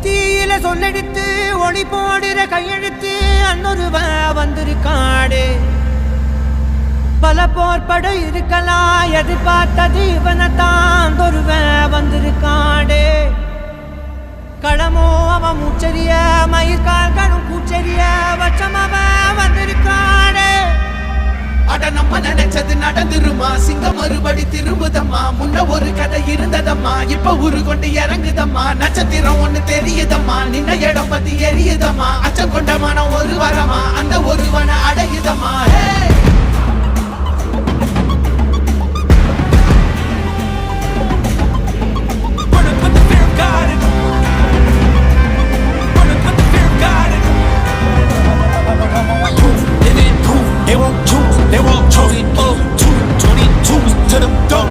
தீயில சொல்லெடுத்து ஒளி போடுற கையெழுத்து அன்னொருவன் வந்திருக்காடு. பல போர்பட இருக்கலாம் எதிர்பார்த்தது இவனைத்தான் ஒருவன் வந்திருக்காடு. களமோ அவன் மூச்சரிய மயிர்கால்களும் கூச்சரிய வச்சம் அவன் வந்திருக்காடு. அட நம்ம நினைச்சது நடந்துருமா, சிங்கம் மறுபடி திரும்புதம்மா. முன்ன ஒரு கதை இருந்ததம்மா, இப்ப ஊரு கொண்டு இறங்குதம்மா. நட்சத்திரம் ஒண்ணு தெரியுதம்மா, நின்ன இடம் பத்தி எரியுதம்மா. அச்சம் கொண்ட மனம் ஒரு வரமா, அந்த ஒருவனை அடையுதம்மா.